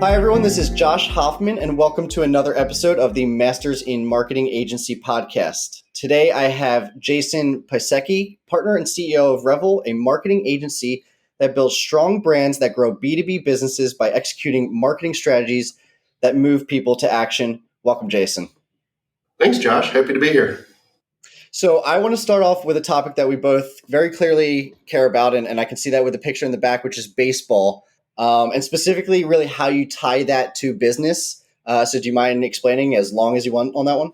Hi, everyone. This is Josh Hoffman, and welcome to another episode of the Masters in Marketing Agency podcast. Today, I have Jason Piasecki, partner and CEO of Revel, a marketing agency that builds strong brands that grow B2B businesses by executing marketing strategies that move people to action. Welcome, Jason. Thanks, Josh. Happy to be here. So I want to start off with a topic that we both very clearly care about, and I can see that with the picture in the back, which is baseball. And specifically really how you tie that to business. So do you mind explaining as long as you want on that one?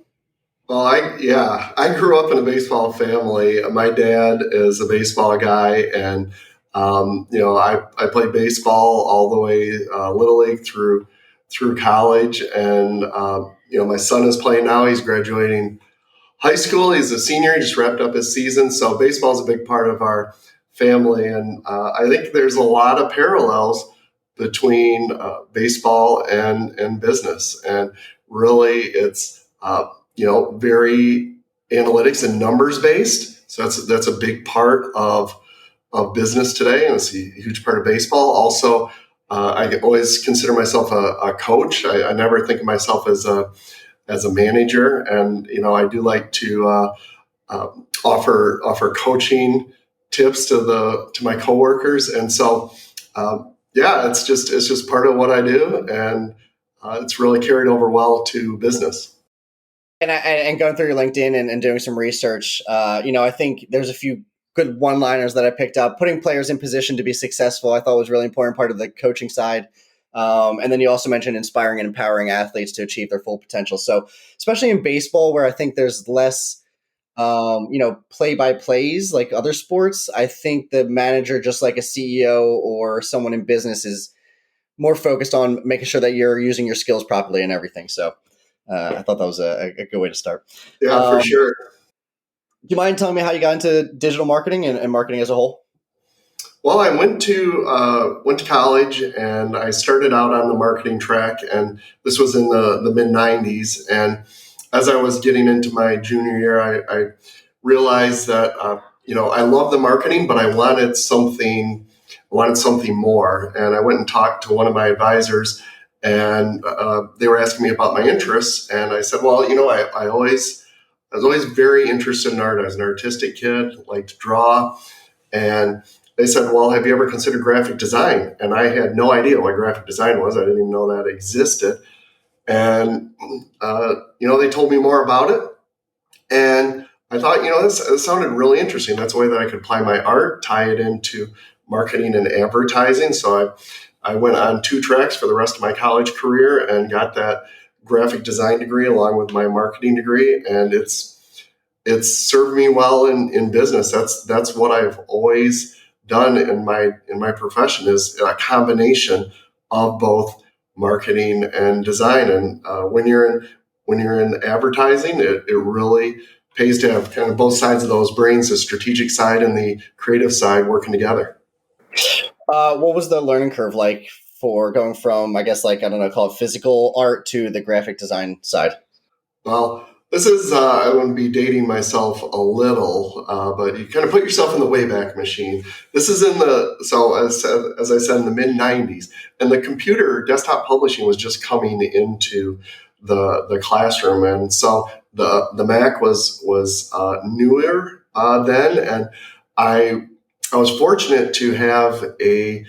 Well, I grew up in a baseball family. My dad is a baseball guy, and I played baseball all the way little league through college, and my son is playing now. He's graduating high school. He's a senior. He just wrapped up his season. So baseball is a big part of our family, and I think there's a lot of parallels between baseball and business, and really it's very analytics and numbers based. So that's a big part of business today, and it's a huge part of baseball. Also, I always consider myself a coach. I never think of myself as a manager, and I do like to offer coaching tips to my coworkers, and so. It's just part of what I do, and it's really carried over well to business. And going through your LinkedIn and doing some research, I think there's a few good one-liners that I picked up. Putting players in position to be successful, I thought was a really important part of the coaching side. And then you also mentioned inspiring and empowering athletes to achieve their full potential. So especially in baseball, where I think there's less play-by-plays like other sports, I think the manager, just like a CEO or someone in business, is more focused on making sure that you're using your skills properly and everything. So I thought that was a good way to start. Yeah, for sure. Do you mind telling me how you got into digital marketing and marketing as a whole? Well, I went to college, and I started out on the marketing track, and this was in the mid-90s. And as I was getting into my junior year, I realized that I love the marketing, but I wanted something more. And I went and talked to one of my advisors, and they were asking me about my interests, and I said, well, I was always very interested in art. I was an artistic kid, liked to draw, and they said, well, have you ever considered graphic design? And I had no idea what graphic design was. I didn't even know that existed. And, they told me more about it. And I thought, this sounded really interesting. That's a way that I could apply my art, tie it into marketing and advertising. So I went on 2 tracks for the rest of my college career and got that graphic design degree along with my marketing degree. And it's served me well in business. That's what I've always done in my profession, is a combination of both marketing and design. And when you're in advertising, it really pays to have kind of both sides of those brains, the strategic side and the creative side, working together. What was the learning curve like for going from, I guess, call it physical art to the graphic design side? Well, this is, I wouldn't be dating myself a little, but you kind of put yourself in the Wayback Machine. This is as I said, in the mid-90s, and the computer desktop publishing was just coming into the classroom. And so the Mac was newer then, and I was fortunate to have a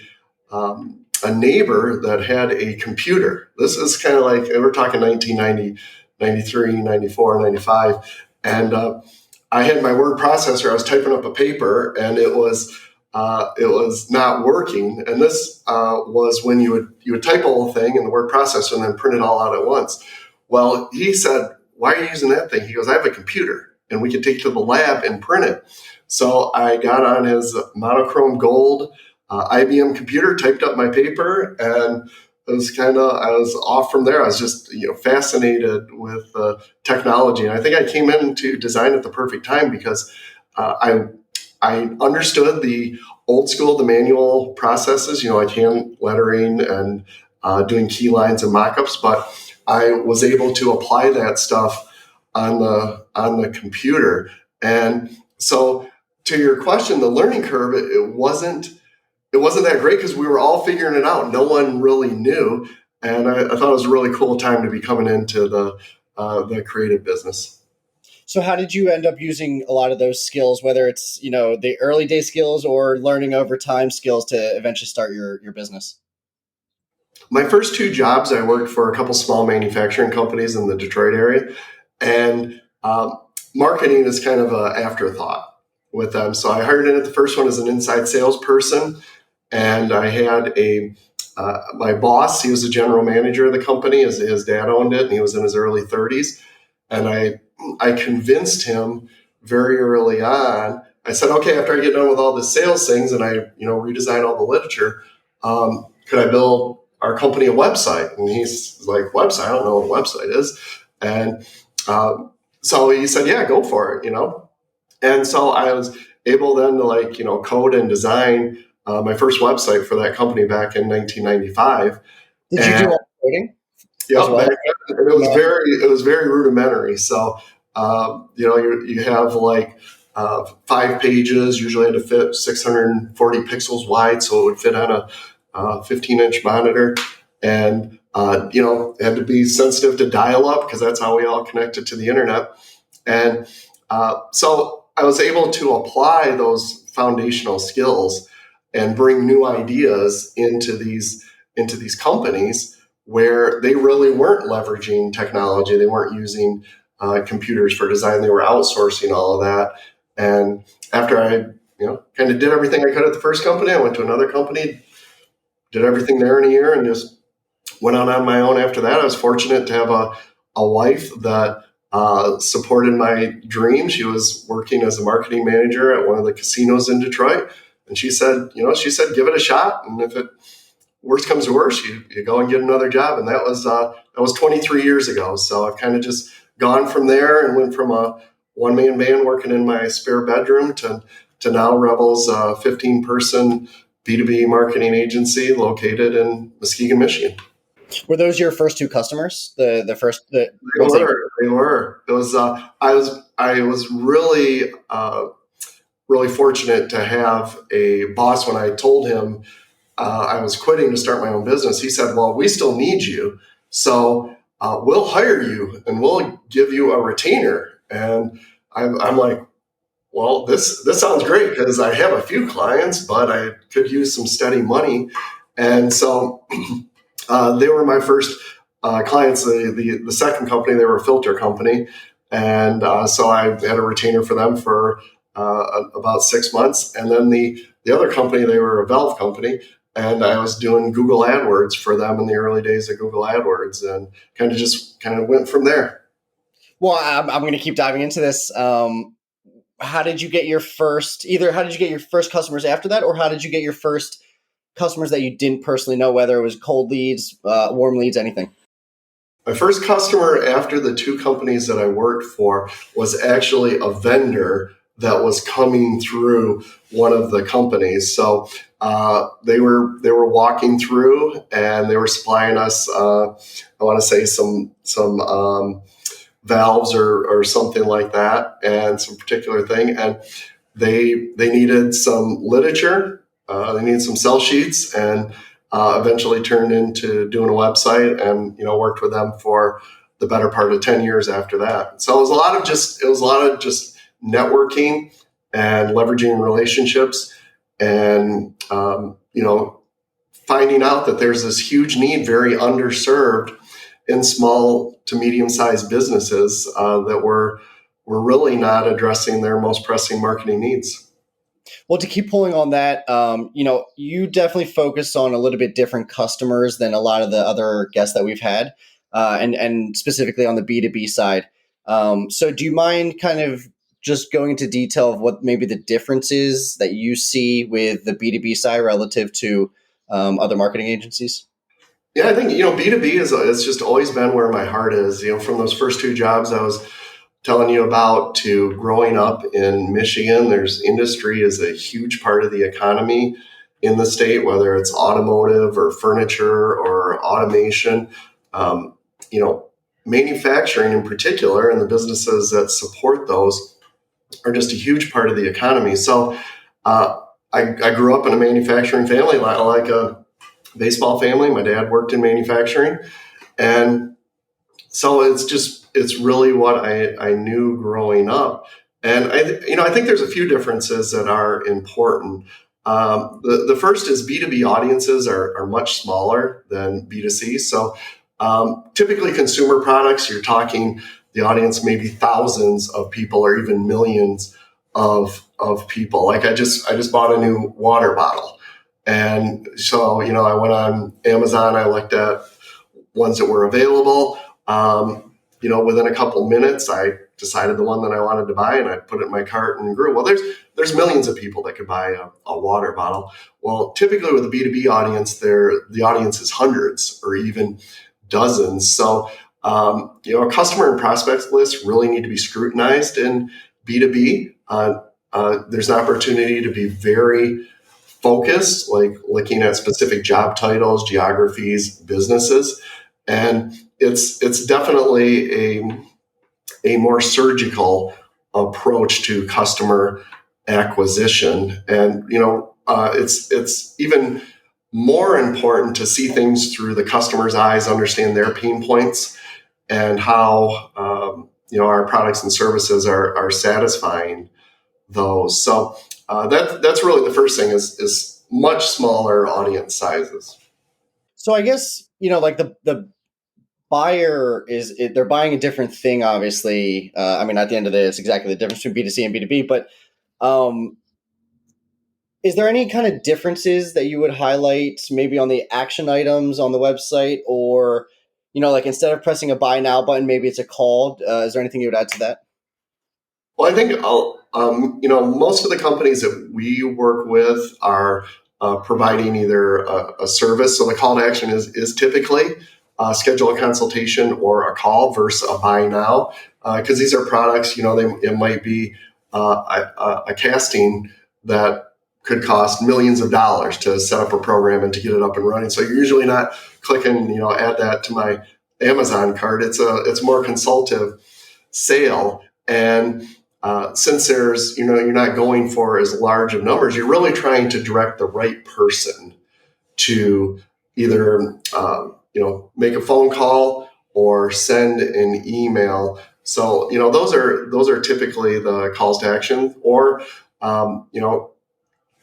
neighbor that had a computer. This is kind of like, we're talking 1990. 93, 94, 95. And I had my word processor. I was typing up a paper, and it was not working. And this was when you would type a whole thing in the word processor and then print it all out at once. Well, he said, why are you using that thing? He goes, I have a computer, and we can take it to the lab and print it. So I got on his monochrome gold IBM computer, typed up my paper, and I was off from there. I was just fascinated with technology, and I think I came into design at the perfect time because I understood the old school, the manual processes, like hand lettering and doing key lines and mockups, but I was able to apply that stuff on the computer. And so, to your question, the learning curve, it wasn't that great because we were all figuring it out. No one really knew. And I thought it was a really cool time to be coming into the creative business. So how did you end up using a lot of those skills, whether it's, the early day skills or learning over time skills to eventually start your business? My first two jobs, I worked for a couple small manufacturing companies in the Detroit area, and marketing is kind of an afterthought with them. So I hired in at the first one as an inside salesperson, and I had my boss. He was the general manager of the company. His dad owned it, and he was in his early 30s. And I convinced him very early on. I said, okay, after I get done with all the sales things and I redesign all the literature, could I build our company a website? And he's like, website? I don't know what a website is. And so he said, yeah, go for it, And so I was able then to code and design my first website for that company back in 1995. Did you do all the coding as Yep, well? and it was very rudimentary. So you have 5 pages. Usually had to fit 640 pixels wide, so it would fit on a 15-inch monitor, and it had to be sensitive to dial-up because that's how we all connected to the internet. And so I was able to apply those foundational skills and bring new ideas into these companies where they really weren't leveraging technology. They weren't using computers for design. They were outsourcing all of that. And after I, kind of did everything I could at the first company, I went to another company, did everything there in a year, and just went on my own after that. I was fortunate to have a wife that supported my dream. She was working as a marketing manager at one of the casinos in Detroit. And she said, give it a shot. And if it worst comes to worst, you go and get another job. And that was 23 years ago. So I've kind of just gone from there and went from a one-man band working in my spare bedroom to now Revel's 15-person B2B marketing agency located in Muskegon, Michigan. Were those your first two customers? The first They were. It was I was really really fortunate to have a boss. When I told him I was quitting to start my own business, he said, well, we still need you. So we'll hire you and we'll give you a retainer. And I'm like, well, this sounds great because I have a few clients, but I could use some steady money. And so they were my first clients. The second company, they were a filter company. And so I had a retainer for them for about 6 months. And then the other company, they were a valve company. And I was doing Google AdWords for them in the early days of Google AdWords, and kind of went from there. Well, I'm going to keep diving into this. How did you get your first? Either how did you get your first customers after that, or how did you get your first customers that you didn't personally know, whether it was cold leads, warm leads, anything? My first customer after the two companies that I worked for was actually a vendor that was coming through one of the companies. So they were walking through and they were supplying us, I want to say some valves or something like that, and some particular thing. And they needed some literature, they needed some sell sheets, and eventually turned into doing a website, and worked with them for the better part of 10 years after that. So it was a lot of just networking and leveraging relationships, and finding out that there's this huge need, very underserved in small to medium-sized businesses that were really not addressing their most pressing marketing needs. Well, to keep pulling on that, you definitely focus on a little bit different customers than a lot of the other guests that we've had, and specifically on the B2B side. So do you mind kind of just going into detail of what maybe the difference is that you see with the B2B side relative to other marketing agencies? Yeah, I think B2B is just always been where my heart is. From those first two jobs I was telling you about to growing up in Michigan, there's industry is a huge part of the economy in the state, whether it's automotive or furniture or automation. Manufacturing in particular, and the businesses that support those are just a huge part of the economy. So I grew up in a manufacturing family, like a baseball family. My dad worked in manufacturing. And so it's really what I knew growing up. And I think there's a few differences that are important. The first is B2B audiences are much smaller than B2C. So typically consumer products, you're talking the audience maybe thousands of people or even millions of people. Like I just bought a new water bottle. And so, I went on Amazon, I looked at ones that were available. Within a couple minutes, I decided the one that I wanted to buy, and I put it in my cart and grew. Well, there's millions of people that could buy a water bottle. Well, typically with a B2B audience, the audience is hundreds or even dozens. So, a customer and prospects list really need to be scrutinized in B2B. There's an opportunity to be very focused, like looking at specific job titles, geographies, businesses. And it's definitely a more surgical approach to customer acquisition. And, it's even more important to see things through the customer's eyes, understand their pain points, and how, our products and services are satisfying those. So that's really the first thing is much smaller audience sizes. So I guess, like the buyer they're buying a different thing, obviously. At the end of the day, it's exactly the difference between B2C and B2B, but um, is there any kind of differences that you would highlight maybe on the action items on the website, or, like instead of pressing a buy now button, maybe it's a call? Is there anything you would add to that? Well, I think most of the companies that we work with are providing either a service. So the call to action is typically schedule a consultation or a call versus a buy now, because these are products. It might be a casting that could cost millions of dollars to set up a program and to get it up and running. So you're usually not clicking, add that to my Amazon cart. It's more consultative sale. And since you're not going for as large of numbers, you're really trying to direct the right person to either, make a phone call or send an email. So, those are typically the calls to action, or,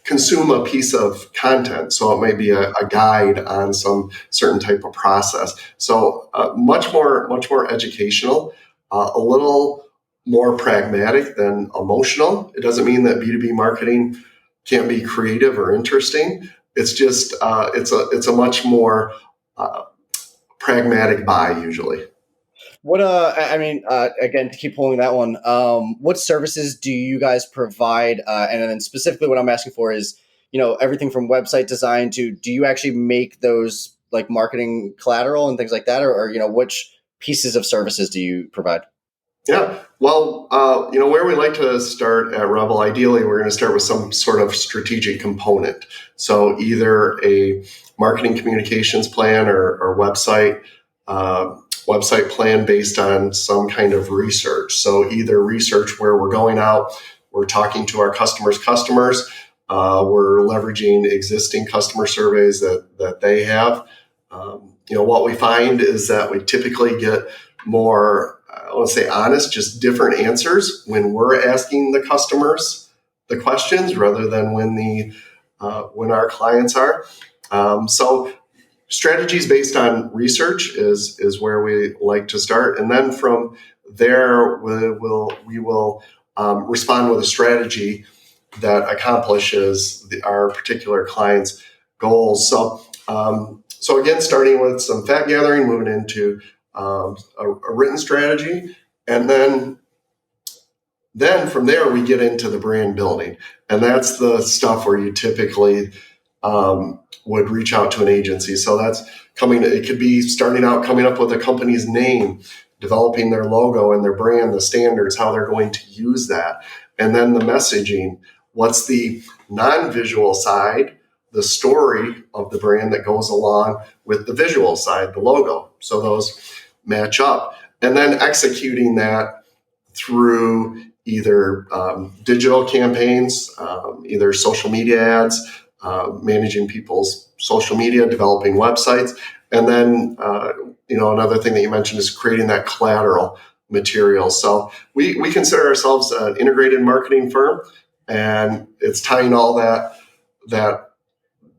consume a piece of content. So it may be a guide on some certain type of process. So much more educational, a little more pragmatic than emotional. It doesn't mean that B2B marketing can't be creative or interesting. It's just it's a much more pragmatic buy usually. What again, to keep pulling that one, what services do you guys provide? And then specifically, what I'm asking for is, everything from website design to, do you actually make those like marketing collateral and things like that, or which pieces of services do you provide? Yeah. Well, where we like to start at Revel, ideally, we're going to start with some sort of strategic component. So either a marketing communications plan or website plan based on some kind of research. So either research where we're going out, we're talking to our customers, we're leveraging existing customer surveys that they have. What we find is that we typically get more, I want to say honest, just different answers when we're asking the customers the questions rather than when our clients are. So strategies based on research is where we like to start, and then from there we will respond with a strategy that accomplishes our particular client's goals. So again, starting with some fact gathering, moving into a written strategy, and then from there we get into the brand building, and that's the stuff where you typically would reach out to an agency. So it could be starting out coming up with a company's name, developing their logo and their brand, the standards, how they're going to use that, and then the messaging. What's the non-visual side, the story of the brand that goes along with the visual side, the logo. So those match up. And then executing that through either digital campaigns, either social media ads, managing people's social media, developing websites, and then another thing that you mentioned is creating that collateral material. So we consider ourselves an integrated marketing firm, and it's tying all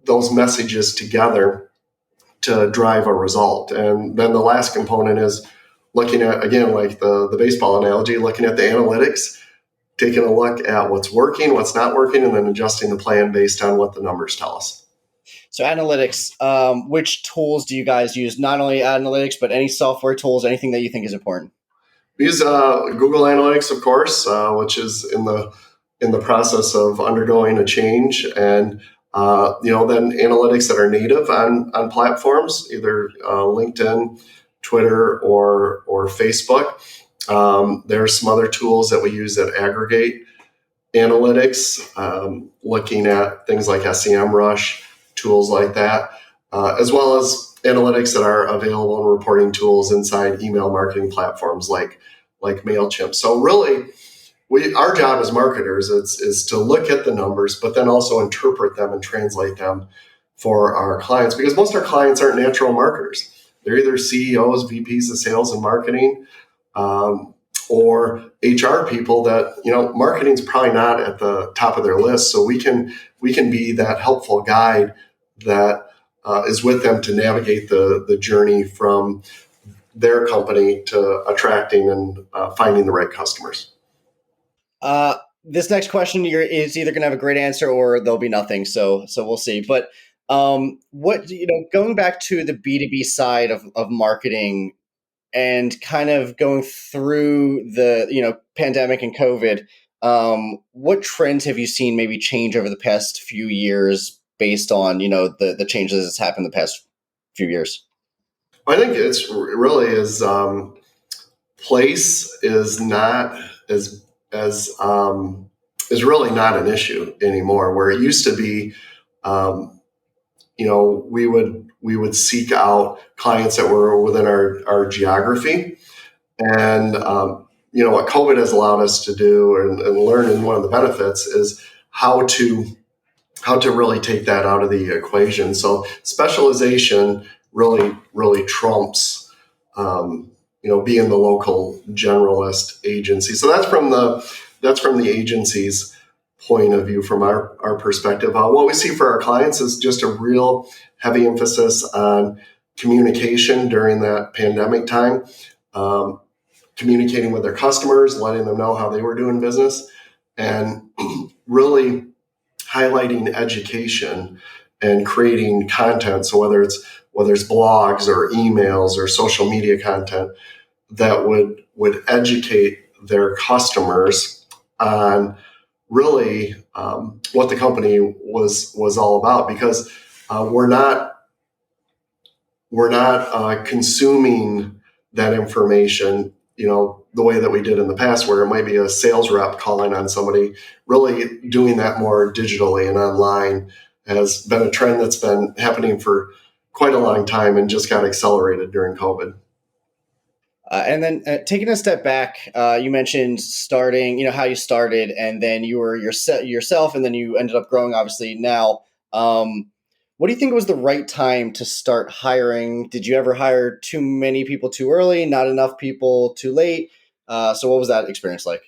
those messages together to drive a result. And then the last component is looking at, again, like the baseball analogy, looking at the analytics, taking a look at what's working, what's not working, and then adjusting the plan based on what the numbers tell us. So analytics, which tools do you guys use? Not only analytics, but any software tools, anything that you think is important? We use Google Analytics, of course, which is in the process of undergoing a change, and then analytics that are native on platforms, either LinkedIn, Twitter, or Facebook. There's some other tools that we use that aggregate analytics, looking at things like SEMrush, tools like that, as well as analytics that are available in reporting tools inside email marketing platforms like MailChimp. So really, our job as marketers is to look at the numbers, but then also interpret them and translate them for our clients, because most of our clients aren't natural marketers. They're either CEOs, VPs of sales and marketing, or HR people that, marketing's probably not at the top of their list. So we can be that helpful guide that is with them to navigate the journey from their company to attracting and finding the right customers. This next question is either going to have a great answer or there'll be nothing. So we'll see. But going back to the B2B side of marketing and kind of going through the pandemic and COVID, what trends have you seen maybe change over the past few years based on the changes that's happened the past few years? I think it's really place is not as is really not an issue anymore. Where it used to be, we would seek out clients that were within our geography, and what COVID has allowed us to do and learn, and one of the benefits is how to really take that out of the equation. So specialization really trumps being the local generalist agency. So that's from the agency's point of view. From our perspective, what we see for our clients is just a real heavy emphasis on communication during that pandemic time, communicating with their customers, letting them know how they were doing business, and really highlighting education and creating content. So whether it's blogs or emails or social media content that would educate their customers on really what the company was all about, because we're not consuming that information the way that we did in the past, where it might be a sales rep calling on somebody. Really doing that more digitally and online has been a trend that's been happening for quite a long time and just got accelerated during COVID. And then taking a step back, you mentioned starting, how you started, and then you were yourself, and then you ended up growing, obviously, now. What do you think was the right time to start hiring? Did you ever hire too many people too early, not enough people too late? So what was that experience like?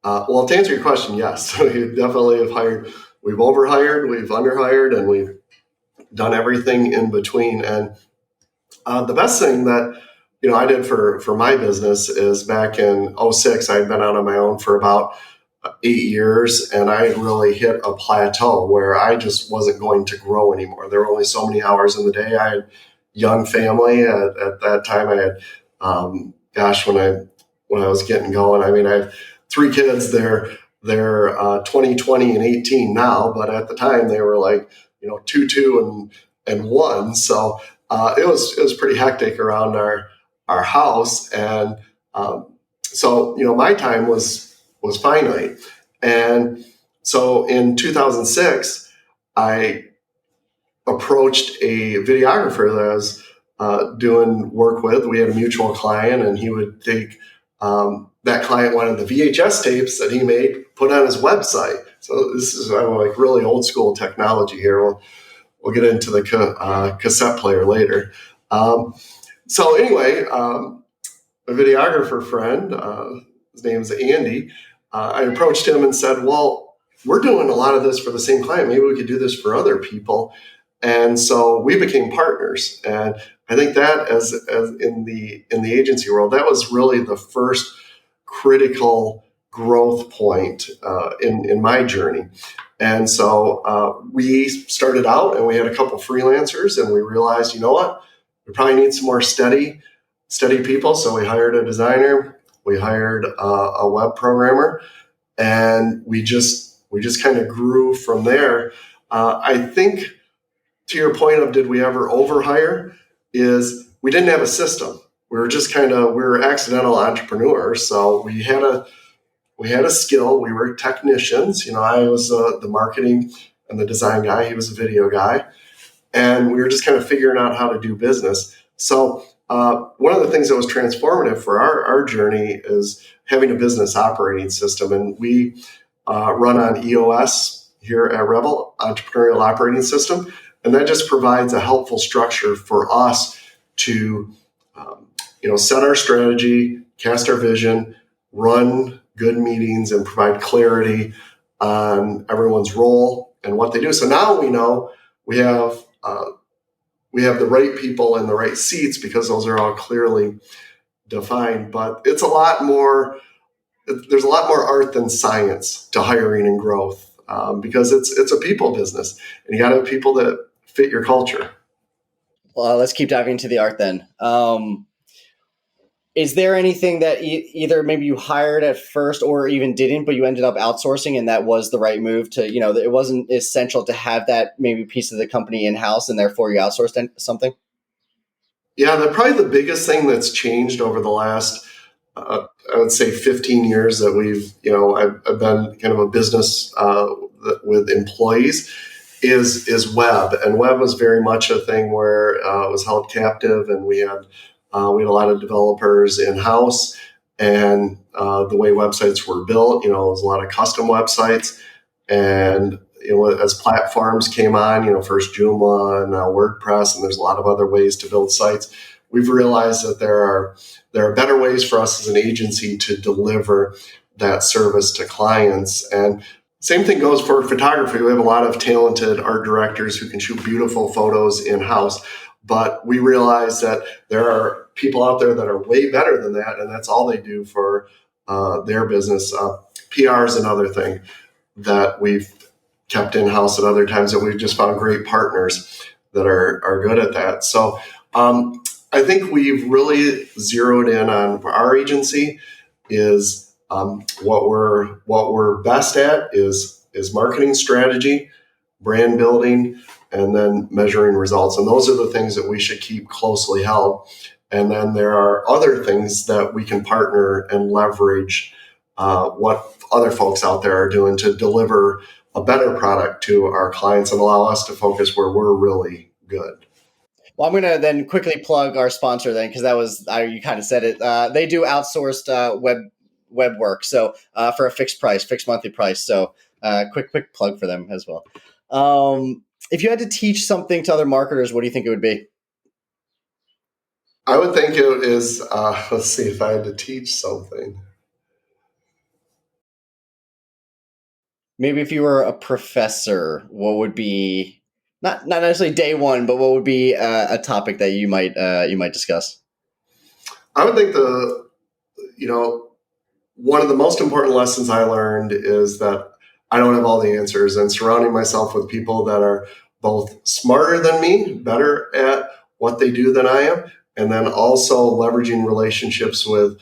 Well, to answer your question, yes. We definitely have hired. We've overhired, we've underhired, and we've done everything in between. And the best thing that I did for my business is back in 2006, I had been out on my own for about 8 years, and I had really hit a plateau where I just wasn't going to grow anymore. There were only so many hours in the day. I had young family at that time. I had, when I was getting going, I have 3 kids. They're 20, 20, and 18 now, but at the time they were like 2, 2, and 1. So it was pretty hectic around our house, and so my time was finite. And so in 2006, I approached a videographer that I was doing work with. We had a mutual client, and he would take that client wanted the VHS tapes that he made, put on his website. So this is like really old school technology here. We'll get into the cassette player later. So anyway, a videographer friend, his name's Andy, I approached him and said, well, we're doing a lot of this for the same client. Maybe we could do this for other people. And so we became partners. And I think that as in the agency world, that was really the first critical growth point in my journey. And so we started out and we had a couple freelancers and we realized, you know what, we probably need some more steady people. So we hired a designer, we hired a web programmer, and we just kind of grew from there. I think to your point of did we ever overhire is we didn't have a system. We were accidental entrepreneurs. So we had a skill. We were technicians. I was the marketing and the design guy. He was a video guy. And we were just kind of figuring out how to do business. So one of the things that was transformative for our journey is having a business operating system. And we run on EOS here at Revel, Entrepreneurial Operating System. And that just provides a helpful structure for us to set our strategy, cast our vision, run good meetings, and provide clarity on everyone's role and what they do. So now we know we have the right people in the right seats because those are all clearly defined. But it's a lot more. There's a lot more art than science to hiring and growth because it's a people business, and you got to have people that fit your culture. Well, let's keep diving into the art then. Is there anything that either maybe you hired at first or even didn't, but you ended up outsourcing and that was the right move to, it wasn't essential to have that maybe piece of the company in-house and therefore you outsourced something? Yeah, probably the biggest thing that's changed over the last, I would say 15 years that I've been kind of a business with employees is web. And web was very much a thing where it was held captive and we had a lot of developers in-house, and the way websites were built, it was a lot of custom websites. And as platforms came on, first Joomla and now WordPress, and there's a lot of other ways to build sites, we've realized that there are better ways for us as an agency to deliver that service to clients. And same thing goes for photography. We have a lot of talented art directors who can shoot beautiful photos in-house. But we realize that there are people out there that are way better than that, and that's all they do for their business. PR is another thing that we've kept in-house at other times that we've just found great partners that are good at that. So I think we've really zeroed in on our agency is what we're best at is marketing strategy, brand building, and then measuring results. And those are the things that we should keep closely held. And then there are other things that we can partner and leverage what other folks out there are doing to deliver a better product to our clients and allow us to focus where we're really good. Well, I'm going to then quickly plug our sponsor then, because that was, you kind of said it. They do outsourced web work. So for a fixed monthly price. So quick plug for them as well. If you had to teach something to other marketers, what do you think it would be? I would think it is, let's see if I had to teach something. Maybe if you were a professor, what would be, not necessarily day one, but what would be a topic that you might discuss? I would think one of the most important lessons I learned is that I don't have all the answers, and surrounding myself with people that are both smarter than me, better at what they do than I am, and then also leveraging relationships with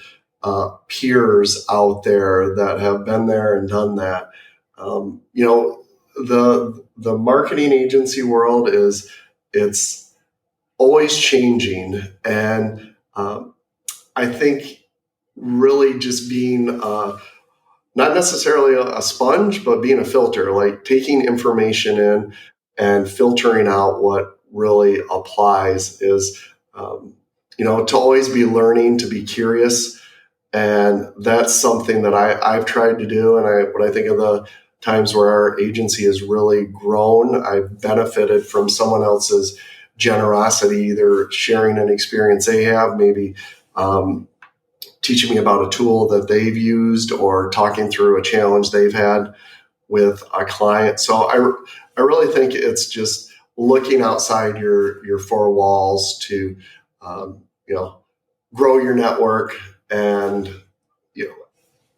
peers out there that have been there and done that. The marketing agency world it's always changing, and I think really just being not necessarily a sponge, but being a filter, like taking information in and filtering out what really applies is, to always be learning, to be curious. And that's something that I've tried to do. And what I think of times where our agency has really grown. I've benefited from someone else's generosity, either sharing an experience they have, maybe teaching me about a tool that they've used, or talking through a challenge they've had with a client. So I really think it's just looking outside your four walls to grow your network and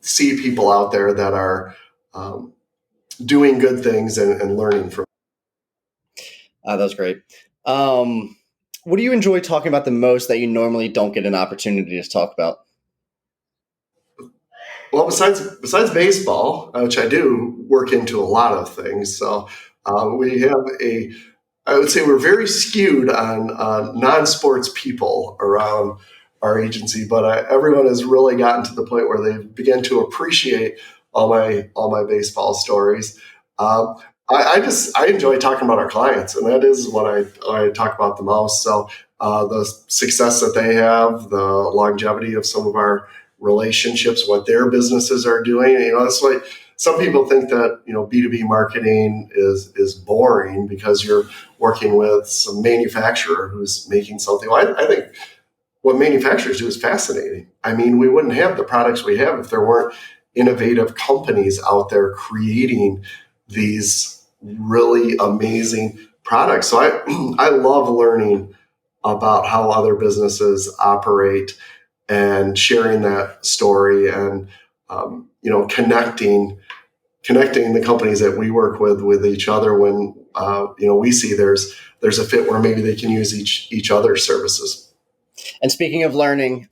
see people out there that are doing good things and learning from. That was great. What do you enjoy talking about the most that you normally don't get an opportunity to talk about? Well, besides baseball, which I do work into a lot of things, so we have I would say we're very skewed on non-sports people around our agency, but everyone has really gotten to the point where they begin to appreciate all my baseball stories. Um, I enjoy talking about our clients, and that is what I talk about the most. So the success that they have, the longevity of some of our relationships, what their businesses are doing. That's why some people think that B2B marketing is boring because you're working with some manufacturer who's making something. Well, I think what manufacturers do is fascinating. I mean, we wouldn't have the products we have if there weren't innovative companies out there creating these really amazing products. So I love learning about how other businesses operate and sharing that story, and connecting the companies that we work with each other when we see there's a fit where maybe they can use each other's services. And speaking of learning,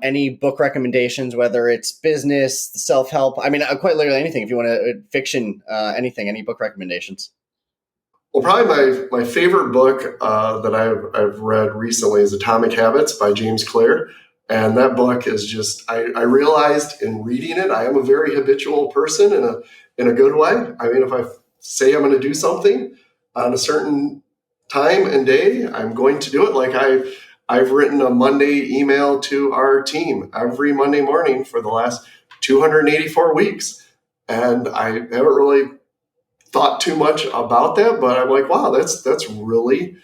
any book recommendations, whether it's business, self-help, I mean, quite literally anything. If you want to fiction, anything, any book recommendations? Well, probably my favorite book that I've read recently is Atomic Habits by James Clear. And that book is just, I realized in reading it, I am a very habitual person in a good way. I mean, if I say I'm going to do something on a certain time and day, I'm going to do it. Like I've written a Monday email to our team every Monday morning for the last 284 weeks. And I haven't really thought too much about that, but I'm like, wow, that's really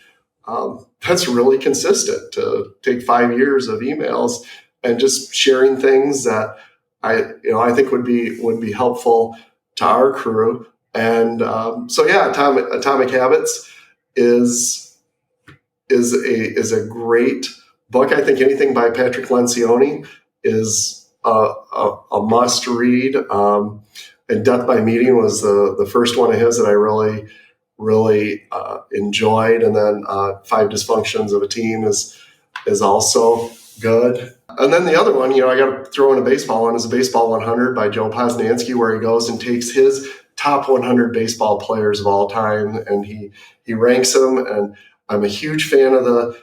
consistent to take 5 years of emails and just sharing things that I think would be helpful to our crew. And so yeah, Atomic Habits is a great book. I think anything by Patrick Lencioni is a must read. And Death by Meeting was the first one of his that I really enjoyed. And then Five Dysfunctions of a Team is also good. And then the other one, I got to throw in a baseball one, is a Baseball 100 by Joe Posnanski, where he goes and takes his top 100 baseball players of all time and he ranks them. And I'm a huge fan of the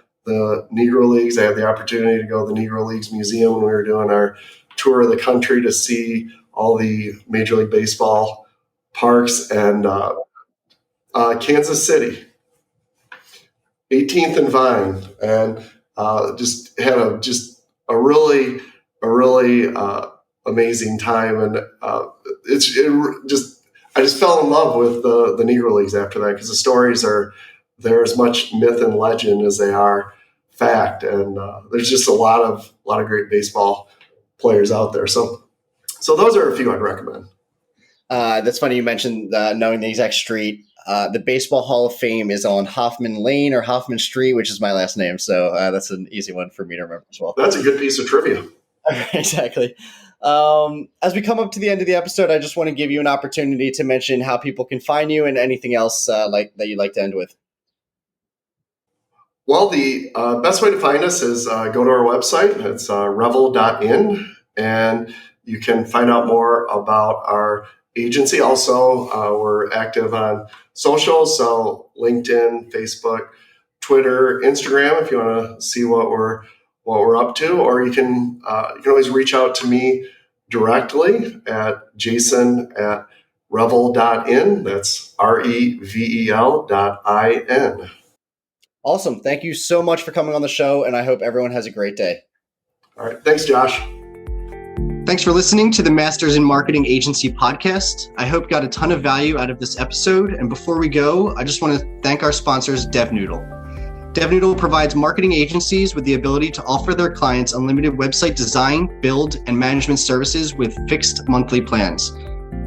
Negro Leagues. I had the opportunity to go to the Negro Leagues Museum when we were doing our tour of the country to see all the Major League Baseball parks, and Kansas City, 18th and Vine, and just had a really amazing time. And I just fell in love with the Negro Leagues after that, because the stories they're as much myth and legend as they are fact, and there's just a lot of great baseball players out there. So those are a few I'd recommend. That's funny you mentioned knowing the exact street. The Baseball Hall of Fame is on Hoffman Lane or Hoffman Street, which is my last name. So that's an easy one for me to remember as well. That's a good piece of trivia. Exactly. As we come up to the end of the episode, I just want to give you an opportunity to mention how people can find you and anything else that you'd like to end with. Well, the best way to find us is go to our website. It's revel.in, and you can find out more about our agency. Also, we're active on social, so LinkedIn, Facebook, Twitter, Instagram, if you want to see what we're up to. Or you can always reach out to me directly at jason@revel.in. That's REVEL.IN. Awesome. Thank you so much for coming on the show, and I hope everyone has a great day. All right. Thanks, Josh. Thanks for listening to the Masters in Marketing Agency podcast. I hope you got a ton of value out of this episode. And before we go, I just want to thank our sponsors, DevNoodle. DevNoodle provides marketing agencies with the ability to offer their clients unlimited website design, build, and management services with fixed monthly plans.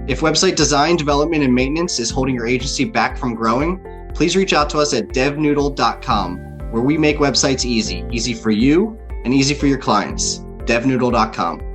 If website design, development, and maintenance is holding your agency back from growing, please reach out to us at devnoodle.com, where we make websites easy for you and easy for your clients. devnoodle.com.